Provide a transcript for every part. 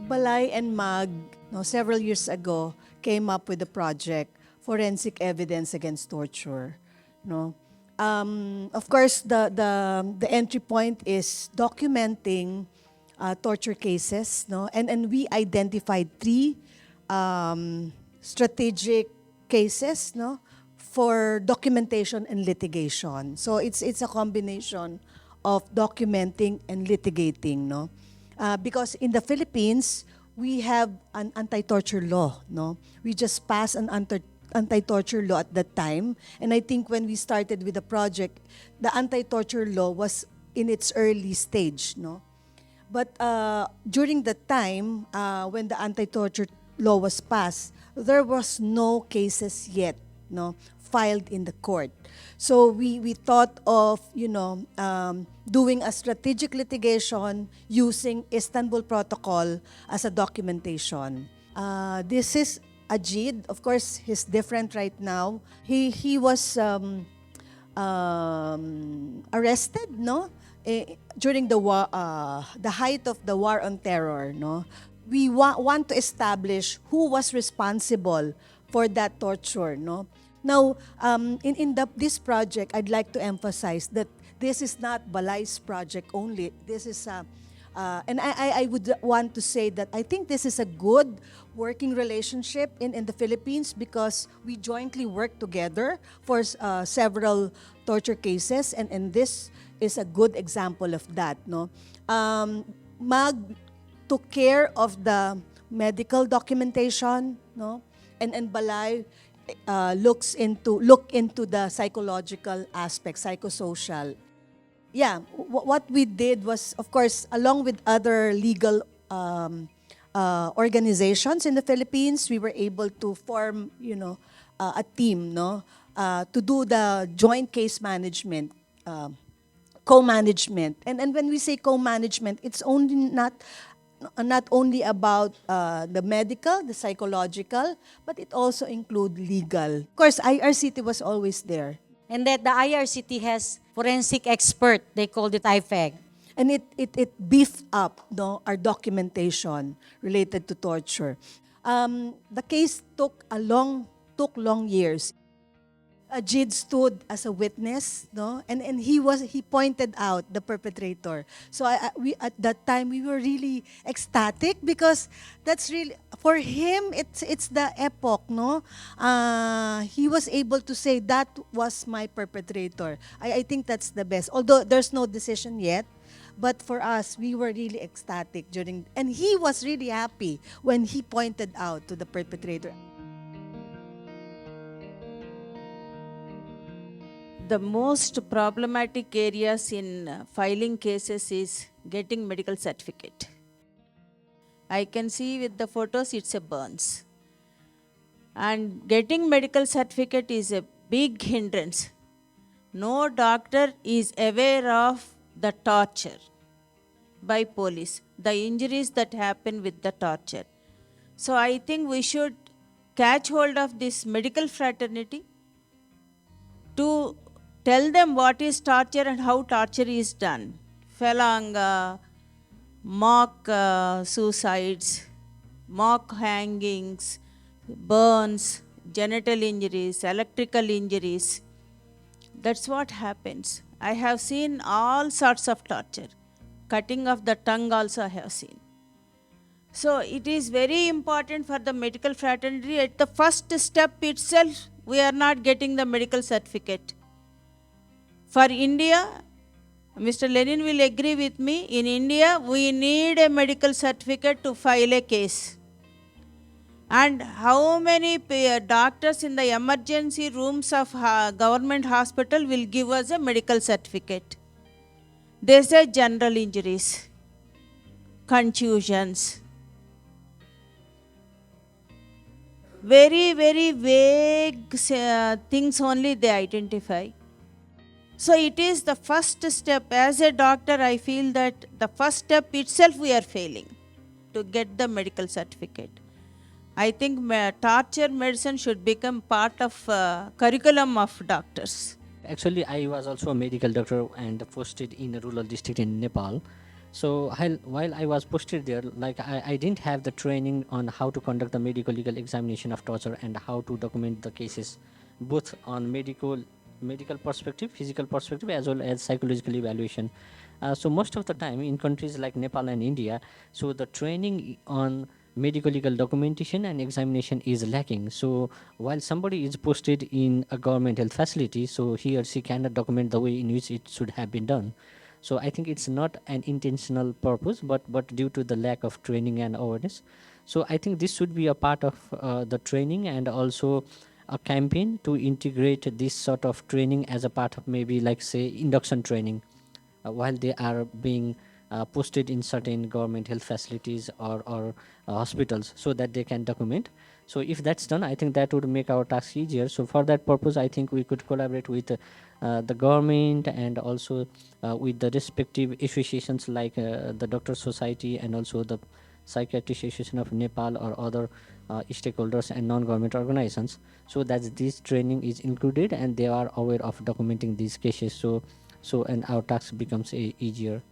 Balay and Mag, no, several years ago, came up with a project, Forensic Evidence Against Torture. No? Of course, the entry point is documenting torture cases. No? And we identified three strategic cases, no, for documentation and litigation. So it's a combination of documenting and litigating, no. Because in the Philippines, we have an anti-torture law, no. We just passed an anti-torture law at that time, and I think when we started with the project, the anti-torture law was in its early stage, no. But during the time when the anti-torture law was passed, there was no cases yet, no, filed in the court. So we thought of, doing a strategic litigation using Istanbul Protocol as a documentation. This is Ajith. Of course, he's different right now. He was arrested, no, during the war, the height of the war on terror, no. We want to establish who was responsible for that torture, no. Now, in this project, I'd like to emphasize that this is not Balay's project only. This is and I would want to say that I think this is a good working relationship in the Philippines, because we jointly work together for several torture cases, and this is a good example of that, no. Mag took care of the medical documentation, no, and Balay look into the psychological aspect, psychosocial. Yeah, what we did was, of course, along with other legal organizations in the Philippines, we were able to form, a team, no, to do the joint case management, co-management. And when we say co-management, it's only not only about the medical, the psychological, but it also includes legal. Of course, IRCT was always there. And that the IRCT has forensic expert, they called it IFEG. And it beefed up, no, our documentation related to torture. The case took long years. Ajith stood as a witness, no, and he pointed out the perpetrator. So we at that time we were really ecstatic, because that's really for him, it's the epoch, no. He was able to say that was my perpetrator. I think that's the best. Although there's no decision yet, but for us, we were really ecstatic and he was really happy when he pointed out to the perpetrator. The most problematic areas in filing cases is getting medical certificate. I can see with the photos it's a burns. And getting medical certificate is a big hindrance. No doctor is aware of the torture by police, the injuries that happen with the torture. So I think we should catch hold of this medical fraternity to tell them what is torture and how torture is done. Phalanga, mock suicides, mock hangings, burns, genital injuries, electrical injuries. That's what happens. I have seen all sorts of torture. Cutting of the tongue also I have seen. So it is very important for the medical fraternity. At the first step itself, we are not getting the medical certificate. For India, Mr. Lenin will agree with me, in India, we need a medical certificate to file a case. And how many doctors in the emergency rooms of government hospital will give us a medical certificate? They say general injuries, contusions. Very, very vague things only they identify. So it is the first step. As a doctor, I feel that the first step itself we are failing to get the medical certificate. I think torture medicine should become part of curriculum of doctors. Actually, I was also a medical doctor and posted in a rural district in Nepal. So while I was posted there, like I didn't have the training on how to conduct the medical legal examination of torture and how to document the cases, both on medical perspective, physical perspective, as well as psychological evaluation. So most of the time in countries like Nepal and India, so the training on medical legal documentation and examination is lacking. So while somebody is posted in a government health facility, so he or she cannot document the way in which it should have been done. So I think it's not an intentional purpose, but due to the lack of training and awareness. So I think this should be a part of the training, and also a campaign to integrate this sort of training as a part of, maybe like say induction training, while they are being posted in certain government health facilities or hospitals, so that they can document. So if that's done, I think that would make our task easier. So for that purpose, I think we could collaborate with the government, and also with the respective associations like the Doctor Society, and also the Psychiatrist Association of Nepal, or other stakeholders and non-government organizations, so that this training is included and they are aware of documenting these cases. So and our task becomes easier.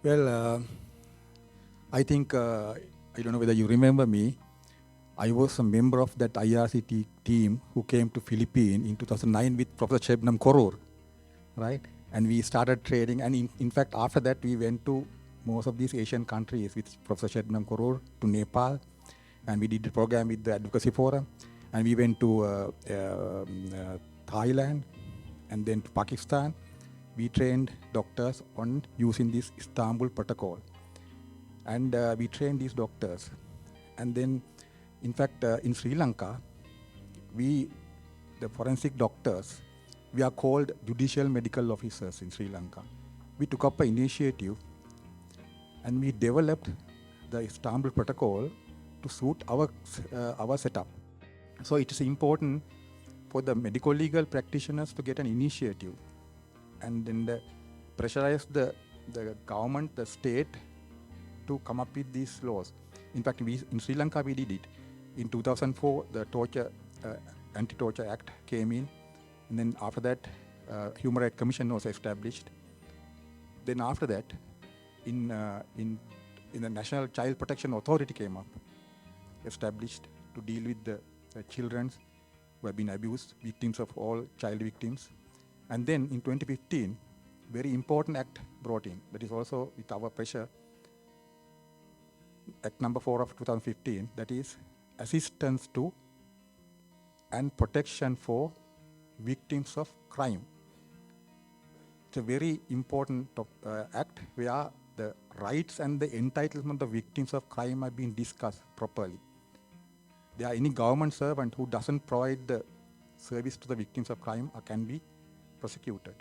Well, I think, I don't know whether you remember me. I was a member of that IRCT team who came to Philippines in 2009 with Professor Shebnam Koror, right? And we started training, and in fact, after that, we went to most of these Asian countries with Professor Shebnam Koror, to Nepal, and we did the program with the Advocacy Forum, and we went to Thailand, and then to Pakistan. We trained doctors on using this Istanbul protocol, and we trained these doctors. And then, in fact, in Sri Lanka, the forensic doctors, we are called judicial medical officers in Sri Lanka. We took up an initiative, and we developed the Istanbul protocol to suit our setup. So it is important for the medical legal practitioners to get an initiative, and then pressurize the government, the state, to come up with these laws. In fact, in Sri Lanka we did it. In 2004, the Anti-Torture Act came in, and then after that, Human Rights Commission was established. Then after that, in the National Child Protection Authority came up, established to deal with the children who have been abused, victims of all child victims. And then in 2015, very important act brought in, that is also with our pressure, Act number 4 of 2015, that is assistance to and protection for victims of crime. It's a very important act where the rights and the entitlement of victims of crime are being discussed properly. There are any government servant who doesn't provide the service to the victims of crime can be prosecuted.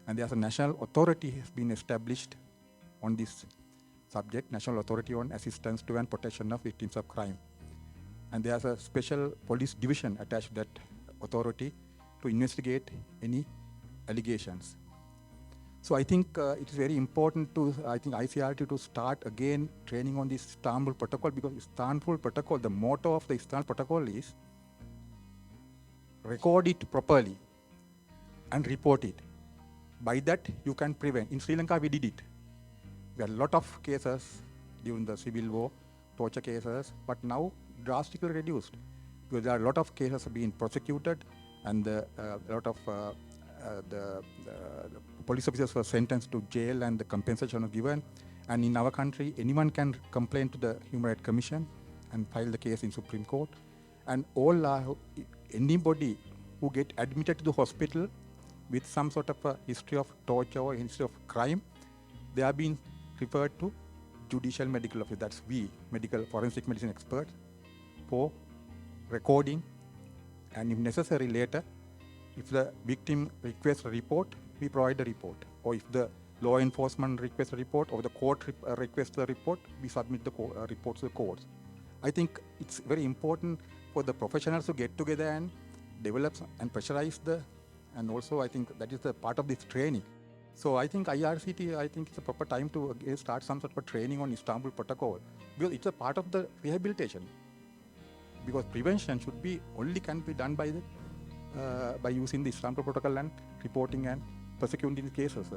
And there's a national authority has been established on this subject, National Authority on Assistance to and Protection of Victims of Crime. And there's a special police division attached to that authority to investigate any allegations. So I think it is very important to, I think, ICRT to start again training on this Istanbul Protocol, because Istanbul Protocol, the motto of the Istanbul Protocol is record it properly and report it. By that, you can prevent. In Sri Lanka, we did it. We had a lot of cases during the civil war, torture cases, but now drastically reduced, because there are a lot of cases being prosecuted, and a lot of the police officers were sentenced to jail, and the compensation was given. And in our country, anyone can complain to the Human Rights Commission and file the case in Supreme Court. And anybody who get admitted to the hospital with some sort of a history of torture or history of crime, they are being referred to judicial medical officer. That's forensic medicine experts, for recording, and if necessary later, if the victim requests a report, we provide the report. Or if the law enforcement requests a report, or the court requests a report, we submit the report to the courts. I think it's very important for the professionals to get together and develop and pressurize and also I think that is the part of this training. So I think IRCT, I think it's a proper time to start some sort of training on Istanbul Protocol, because it's a part of the rehabilitation. Because prevention can be done by using the Istanbul Protocol and reporting and prosecuting these cases.